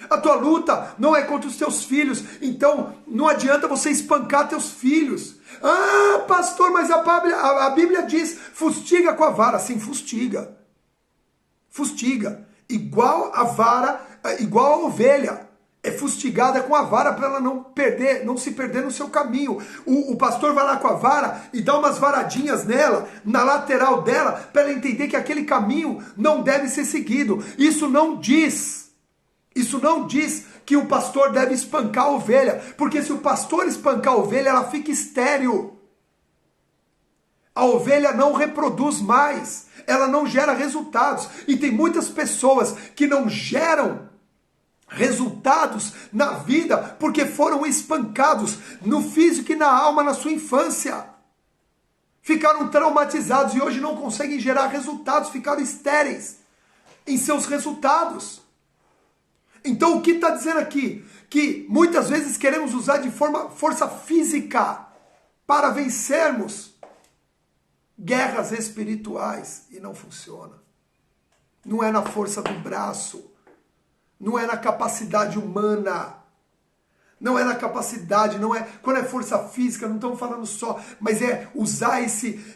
A tua luta não é contra os teus filhos. Então, não adianta você espancar teus filhos. Ah, pastor, mas a Bíblia diz, fustiga com a vara. Sim, fustiga. Fustiga. Igual a vara, igual a ovelha. É fustigada com a vara para ela não se perder no seu caminho. O pastor vai lá com a vara e dá umas varadinhas nela, na lateral dela, para ela entender que aquele caminho não deve ser seguido. Isso não diz que o pastor deve espancar a ovelha, porque se o pastor espancar a ovelha, ela fica estéril. A ovelha não reproduz mais, ela não gera resultados. E tem muitas pessoas que não geram resultados na vida porque foram espancados no físico e na alma na sua infância. Ficaram traumatizados e hoje não conseguem gerar resultados, ficaram estéreis em seus resultados. Então o que está dizendo aqui? Que muitas vezes queremos usar de força física para vencermos guerras espirituais e não funciona. Não é na força do braço. Não é na capacidade humana, não é na capacidade, não é, quando é força física, não estamos falando só, mas é usar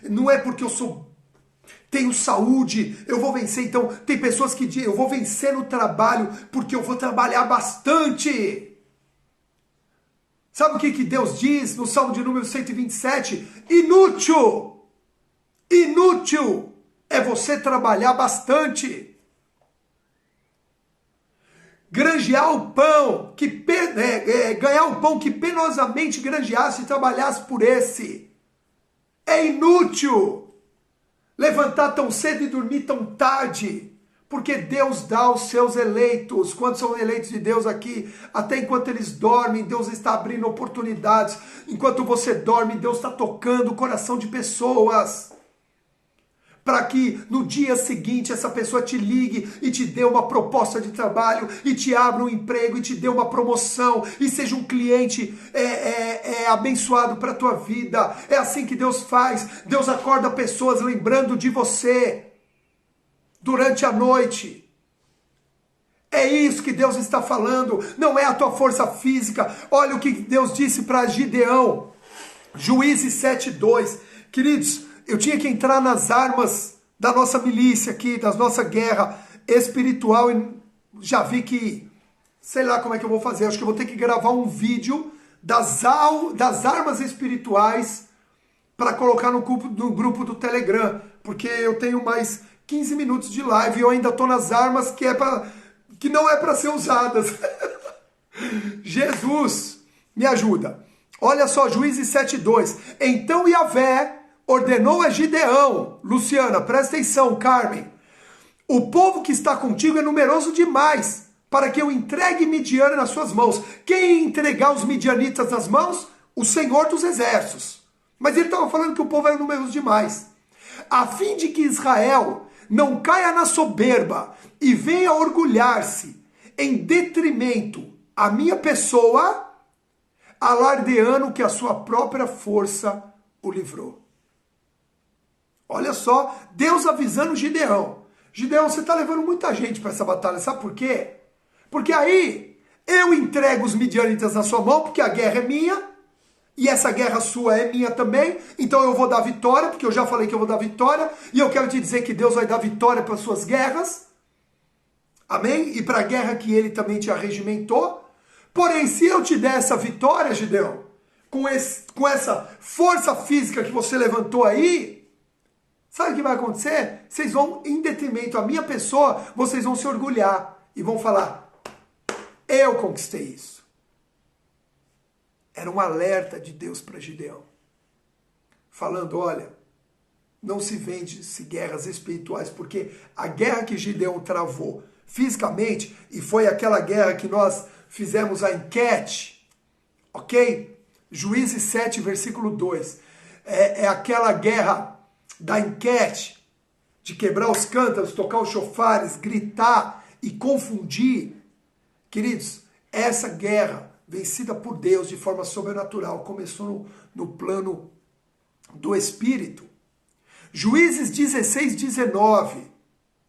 não é porque eu tenho saúde, eu vou vencer. Então tem pessoas que dizem, eu vou vencer no trabalho porque eu vou trabalhar bastante. Sabe o que Deus diz no Salmo de número 127? Inútil é você trabalhar bastante. Granjear o pão, ganhar o pão que penosamente granjeasse e trabalhasse por esse. É inútil levantar tão cedo e dormir tão tarde, porque Deus dá aos seus eleitos. Quantos são eleitos de Deus aqui? Até enquanto eles dormem, Deus está abrindo oportunidades. Enquanto você dorme, Deus está tocando o coração de pessoas, para que no dia seguinte essa pessoa te ligue e te dê uma proposta de trabalho, e te abra um emprego, e te dê uma promoção, e seja um cliente abençoado para a tua vida. É assim que Deus faz. Deus acorda pessoas lembrando de você durante a noite. É isso que Deus está falando, não é a tua força física. Olha o que Deus disse para Gideão, Juízes 7:2. Queridos, eu tinha que entrar nas armas da nossa milícia aqui, da nossa guerra espiritual, e já vi que, sei lá como é que eu vou fazer, acho que eu vou ter que gravar um vídeo das armas espirituais para colocar no grupo do Telegram, porque eu tenho mais 15 minutos de live e eu ainda estou nas armas que não é para ser usadas. Jesus, me ajuda. Olha só, Juízes 7:2. Então Yahvé ordenou a Gideão, Luciana, presta atenção, Carmen, O povo que está contigo é numeroso demais para que eu entregue Midian nas suas mãos. Quem ia entregar os midianitas nas mãos? O Senhor dos Exércitos. Mas ele estava falando que o povo era numeroso demais. A fim de que Israel não caia na soberba e venha orgulhar-se em detrimento à minha pessoa, alardeando que a sua própria força o livrou. Olha só, Deus avisando Gideão. Gideão, você está levando muita gente para essa batalha, sabe por quê? Porque aí eu entrego os midianitas na sua mão, porque a guerra é minha, e essa guerra sua é minha também, então eu vou dar vitória, porque eu já falei que eu vou dar vitória, e eu quero te dizer que Deus vai dar vitória para as suas guerras, amém? E para a guerra que ele também te arregimentou. Porém, se eu te der essa vitória, Gideão, com essa força física que você levantou aí, sabe o que vai acontecer? Vocês vão, em detrimento à minha pessoa, vocês vão se orgulhar e vão falar, eu conquistei isso. Era um alerta de Deus para Gideão. Falando, olha, não se vende-se guerras espirituais, porque a guerra que Gideão travou fisicamente, e foi aquela guerra que nós fizemos a enquete, ok? Juízes 7, versículo 2. É aquela guerra da enquete, de quebrar os cântaros, tocar os chofares, gritar e confundir. Queridos, essa guerra vencida por Deus de forma sobrenatural começou no plano do Espírito. Juízes 16, 19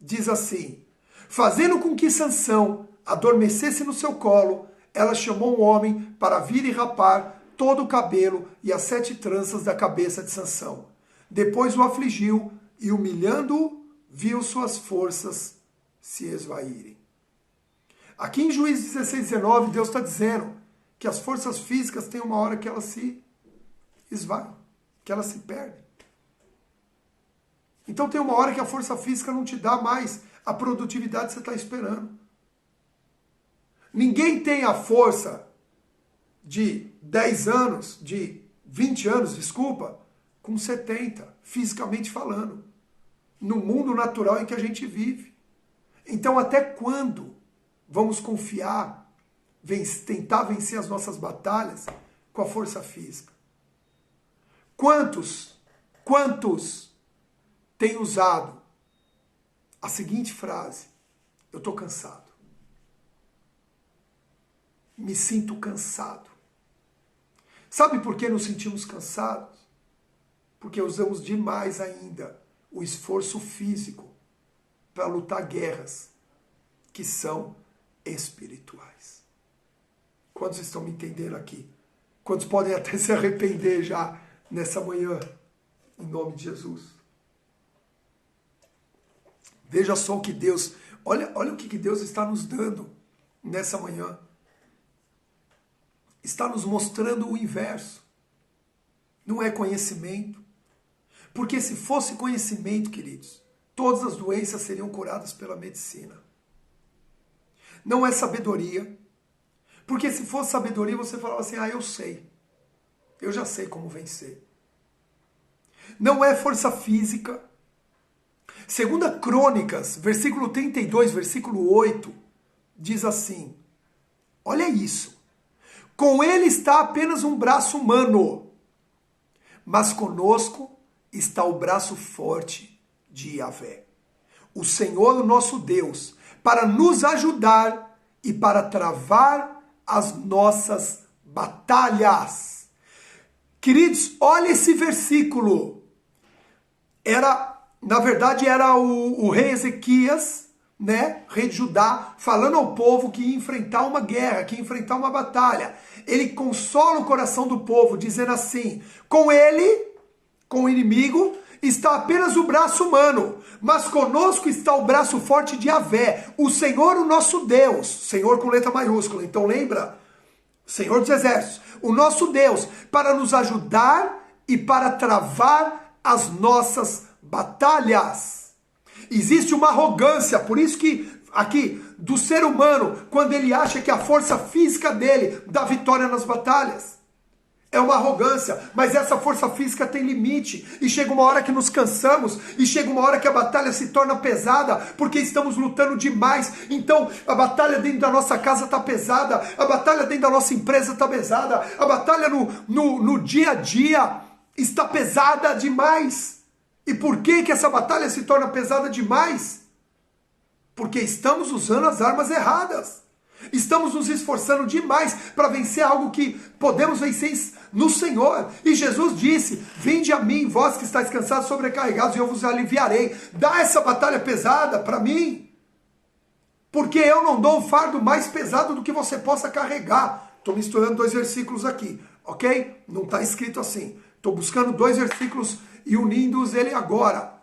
diz assim, fazendo com que Sansão adormecesse no seu colo, ela chamou um homem para vir e rapar todo o cabelo e as 7 tranças da cabeça de Sansão. Depois o afligiu e, humilhando-o, viu suas forças se esvaírem. Aqui em Juízes 16, 19, Deus está dizendo que as forças físicas têm uma hora que elas se esvaiam, que elas se perdem. Então tem uma hora que a força física não te dá mais a produtividade que você está esperando. Ninguém tem a força de 10 anos, de 20 anos, desculpa, com 70, fisicamente falando, no mundo natural em que a gente vive. Então até quando vamos confiar, tentar vencer as nossas batalhas com a força física? Quantos têm usado a seguinte frase, eu estou cansado, me sinto cansado. Sabe por que nos sentimos cansados? Porque usamos demais ainda o esforço físico para lutar guerras que são espirituais. Quantos estão me entendendo aqui? Quantos podem até se arrepender já nessa manhã, em nome de Jesus? Veja só o que Deus, olha o que Deus está nos dando nessa manhã. Está nos mostrando o inverso. Não é conhecimento. Porque se fosse conhecimento, queridos, todas as doenças seriam curadas pela medicina. Não é sabedoria. Porque se fosse sabedoria, você falava assim, eu sei. Eu já sei como vencer. Não é força física. 2 Crônicas, versículo 32, versículo 8, diz assim, olha isso. Com ele está apenas um braço humano, mas conosco está o braço forte de Yahvé, o Senhor, o nosso Deus, para nos ajudar e para travar as nossas batalhas. Queridos, olha esse versículo. Na verdade, era o rei Ezequias, né, rei de Judá, falando ao povo que ia enfrentar uma guerra, que ia enfrentar uma batalha. Ele consola o coração do povo, dizendo assim, com ele, com o inimigo, está apenas o braço humano, mas conosco está o braço forte de Yahvé, o Senhor, o nosso Deus, Senhor com letra maiúscula, então lembra, Senhor dos Exércitos, o nosso Deus, para nos ajudar e para travar as nossas batalhas. Existe uma arrogância, por isso que aqui, do ser humano, quando ele acha que a força física dele dá vitória nas batalhas. É uma arrogância, mas essa força física tem limite. E chega uma hora que nos cansamos, e chega uma hora que a batalha se torna pesada, porque estamos lutando demais. Então, a batalha dentro da nossa casa está pesada, a batalha dentro da nossa empresa está pesada, a batalha no dia a dia está pesada demais. E por que essa batalha se torna pesada demais? Porque estamos usando as armas erradas. Estamos nos esforçando demais para vencer algo que podemos vencer no Senhor. E Jesus disse, vinde a mim, vós que estáis cansados, sobrecarregados, e eu vos aliviarei. Dá essa batalha pesada para mim. Porque eu não dou um fardo mais pesado do que você possa carregar. Estou misturando 2 versículos aqui, ok? Não está escrito assim. Estou buscando 2 versículos e unindo-os ele agora.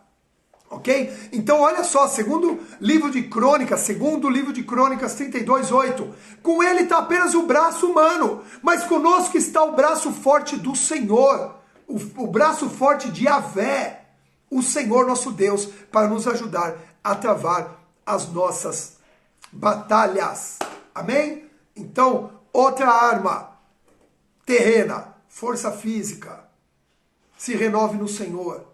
Ok? Então olha só, segundo livro de Crônicas 32:8. Com ele está apenas o braço humano, mas conosco está o braço forte do Senhor, o braço forte de Yahvé, o Senhor nosso Deus, para nos ajudar a travar as nossas batalhas. Amém? Então, outra arma terrena, força física, se renove no Senhor.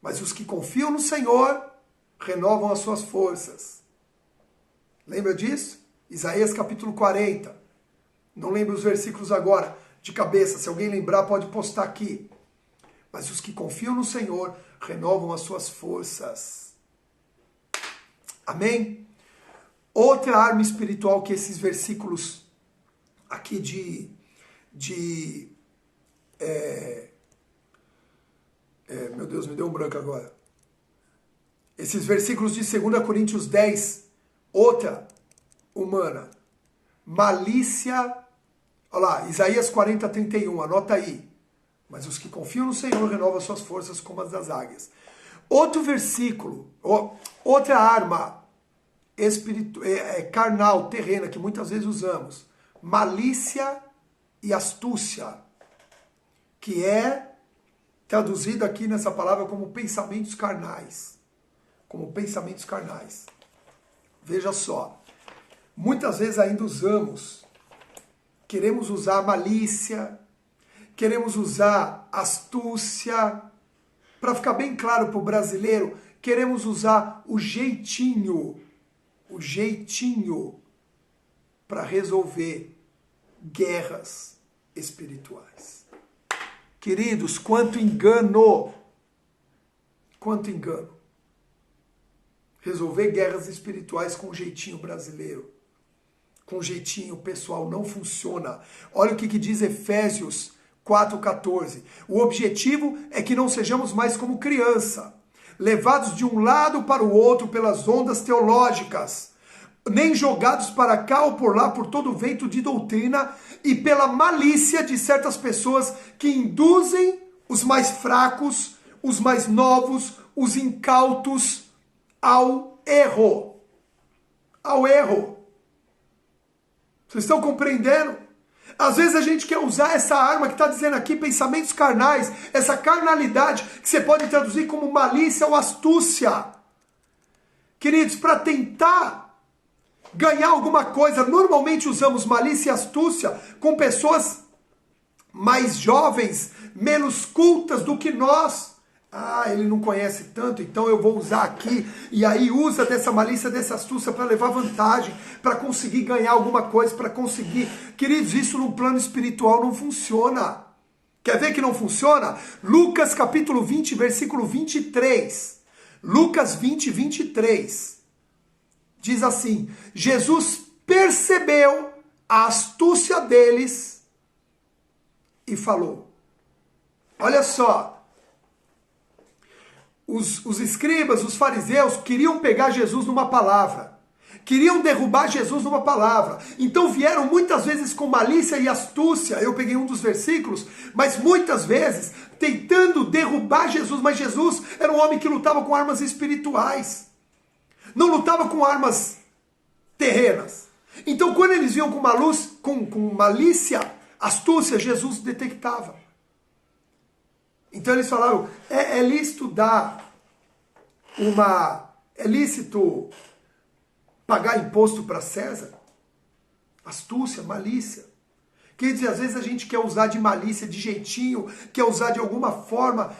Mas os que confiam no Senhor renovam as suas forças. Lembra disso? Isaías capítulo 40. Não lembro os versículos agora de cabeça. Se alguém lembrar, pode postar aqui. Mas os que confiam no Senhor renovam as suas forças. Amém? Outra arma espiritual que esses versículos aqui meu Deus, me deu um branco agora. Esses versículos de 2 Coríntios 10, outra humana. Malícia, olha lá, Isaías 40:31, anota aí. Mas os que confiam no Senhor renovam suas forças como as das águias. Outro versículo, outra arma carnal, terrena, que muitas vezes usamos. Malícia e astúcia, que é traduzido aqui nessa palavra como pensamentos carnais. Como pensamentos carnais. Veja só. Muitas vezes ainda queremos usar malícia, queremos usar astúcia. Para ficar bem claro para o brasileiro, queremos usar o jeitinho para resolver guerras espirituais. Queridos, quanto engano! Quanto engano! Resolver guerras espirituais com um jeitinho brasileiro, com um jeitinho pessoal, não funciona. Olha o que diz Efésios 4:14. O objetivo é que não sejamos mais como criança, levados de um lado para o outro pelas ondas teológicas, nem jogados para cá ou por lá por todo vento de doutrina e pela malícia de certas pessoas que induzem os mais fracos, os mais novos, os incautos ao erro. Ao erro. Vocês estão compreendendo? Às vezes a gente quer usar essa arma que está dizendo aqui, pensamentos carnais, essa carnalidade que você pode traduzir como malícia ou astúcia. Queridos, para tentar ganhar alguma coisa, normalmente usamos malícia e astúcia com pessoas mais jovens, menos cultas do que nós. Ah, ele não conhece tanto, então eu vou usar aqui. E aí usa dessa malícia, dessa astúcia para levar vantagem, para conseguir ganhar alguma coisa, para conseguir. Queridos, isso no plano espiritual não funciona. Quer ver que não funciona? Lucas capítulo 20, versículo 23. Lucas 20, 23. Diz assim, Jesus percebeu a astúcia deles e falou. Olha só, os escribas, os fariseus queriam pegar Jesus numa palavra, queriam derrubar Jesus numa palavra, então vieram muitas vezes com malícia e astúcia, eu peguei um dos versículos, mas muitas vezes tentando derrubar Jesus, mas Jesus era um homem que lutava com armas espirituais. Não lutava com armas terrenas. Então, quando eles vinham com malícia, astúcia, Jesus detectava. Então, eles falavam, é lícito é lícito pagar imposto para César? Astúcia, malícia. Quer dizer, às vezes a gente quer usar de malícia, de jeitinho, quer usar de alguma forma,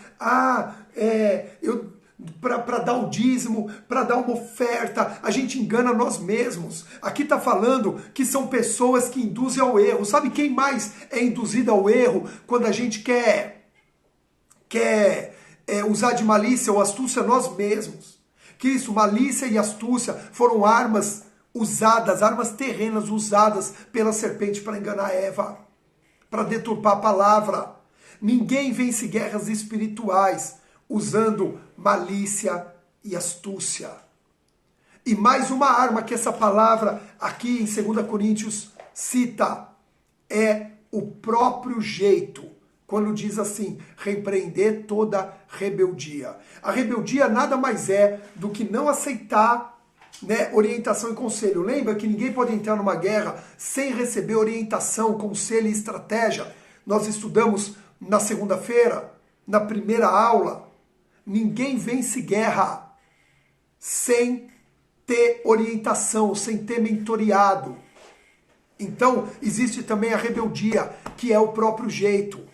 para dar o dízimo, para dar uma oferta, a gente engana nós mesmos. Aqui está falando que são pessoas que induzem ao erro. Sabe quem mais é induzido ao erro quando a gente quer usar de malícia ou astúcia? Nós mesmos. Que isso, malícia e astúcia foram armas usadas, armas terrenas usadas pela serpente para enganar Eva, para deturpar a palavra. Ninguém vence guerras espirituais usando malícia e astúcia. E mais uma arma que essa palavra aqui em 2 Coríntios cita é o próprio jeito. Quando diz assim, repreender toda rebeldia. A rebeldia nada mais é do que não aceitar, orientação e conselho. Lembra que ninguém pode entrar numa guerra sem receber orientação, conselho e estratégia. Nós estudamos na segunda-feira, na primeira aula. Ninguém vence guerra sem ter orientação, sem ter mentoreado. Então, existe também a rebeldia, que é o próprio jeito.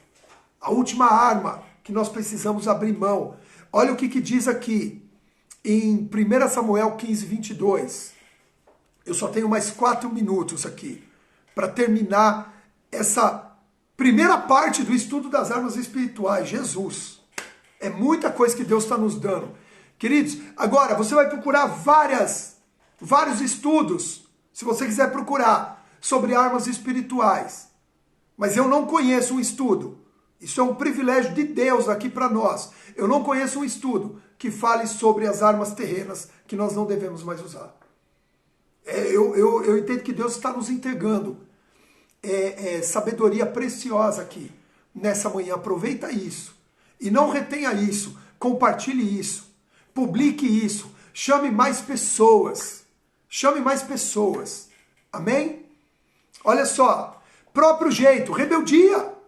A última arma que nós precisamos abrir mão. Olha o que diz aqui em 1 Samuel 15, 22. Eu só tenho mais 4 minutos aqui para terminar essa primeira parte do estudo das armas espirituais. Jesus. É muita coisa que Deus está nos dando. Queridos, agora você vai procurar vários estudos, se você quiser procurar, sobre armas espirituais. Mas eu não conheço um estudo. Isso é um privilégio de Deus aqui para nós. Eu não conheço um estudo que fale sobre as armas terrenas que nós não devemos mais usar. Eu entendo que Deus está nos entregando sabedoria preciosa aqui nessa manhã. Aproveita isso. E não retenha isso. Compartilhe isso. Publique isso. Chame mais pessoas. Chame mais pessoas. Amém? Olha só. Próprio jeito. Rebeldia.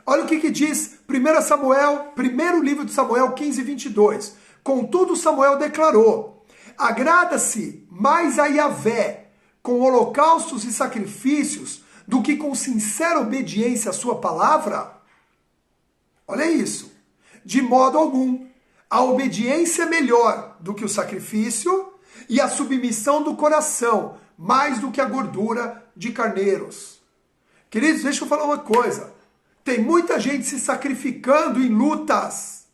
Olha o que diz 1 Samuel, primeiro livro de Samuel 15, 22. Contudo, Samuel declarou: agrada-se mais a Yahvé com holocaustos e sacrifícios do que com sincera obediência à sua palavra? Olha isso. De modo algum. A obediência é melhor do que o sacrifício e a submissão do coração mais do que a gordura de carneiros. Queridos, deixa eu falar uma coisa. Tem muita gente se sacrificando em lutas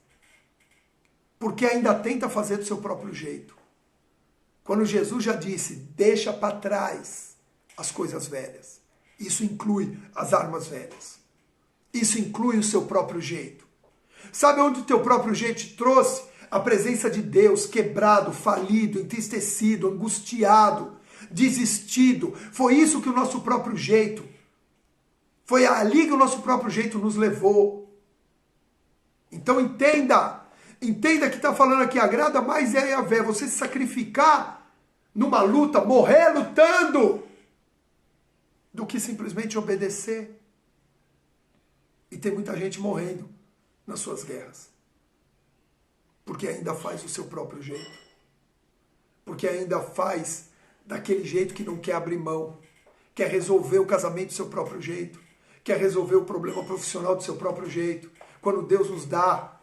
porque ainda tenta fazer do seu próprio jeito. Quando Jesus já disse, deixa para trás as coisas velhas. Isso inclui as armas velhas. Isso inclui o seu próprio jeito. Sabe onde o teu próprio jeito te trouxe? A presença de Deus, quebrado, falido, entristecido, angustiado, desistido. Foi isso que o nosso próprio jeito, foi ali que o nosso próprio jeito nos levou. Então entenda que está falando aqui, agrada mais é Yahvé, você se sacrificar numa luta, morrer lutando, do que simplesmente obedecer. E tem muita gente morrendo nas suas guerras, porque ainda faz o seu próprio jeito, porque ainda faz daquele jeito que não quer abrir mão, quer resolver o casamento do seu próprio jeito, quer resolver o problema profissional do seu próprio jeito, quando Deus nos dá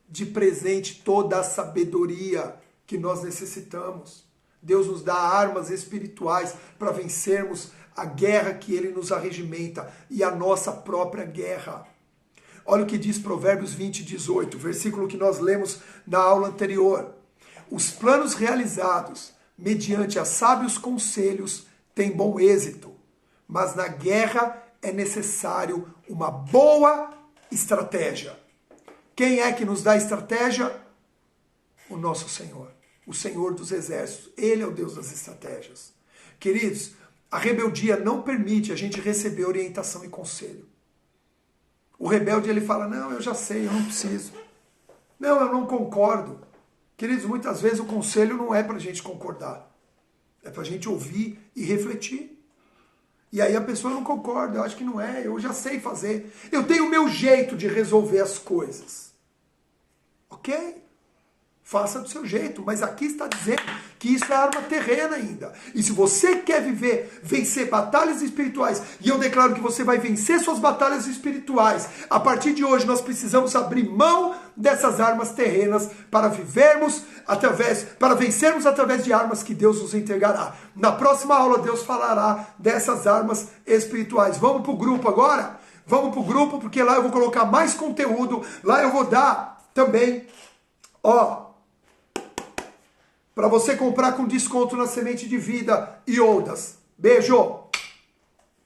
de presente toda a sabedoria que nós necessitamos. Deus nos dá armas espirituais para vencermos a guerra que Ele nos arregimenta e a nossa própria guerra. Olha o que diz Provérbios 20, 18, versículo que nós lemos na aula anterior. Os planos realizados mediante a sábios conselhos têm bom êxito, mas na guerra é necessário uma boa estratégia. Quem é que nos dá estratégia? O nosso Senhor, o Senhor dos exércitos. Ele é o Deus das estratégias. Queridos, a rebeldia não permite a gente receber orientação e conselho. O rebelde, ele fala, não, eu já sei, eu não preciso. Não, eu não concordo. Queridos, muitas vezes o conselho não é para a gente concordar. É para a gente ouvir e refletir. E aí a pessoa não concorda, eu acho que não é, eu já sei fazer. Eu tenho o meu jeito de resolver as coisas. Ok? faça do seu jeito. Mas aqui está dizendo que isso é arma terrena ainda. E se você quer vencer batalhas espirituais, e eu declaro que você vai vencer suas batalhas espirituais, a partir de hoje nós precisamos abrir mão dessas armas terrenas para vencermos através de armas que Deus nos entregará. Na próxima aula Deus falará dessas armas espirituais. Vamos para o grupo agora? Vamos para o grupo, porque lá eu vou colocar mais conteúdo, lá eu vou dar também, para você comprar com desconto na Semente de Vida e Oldas. Beijo!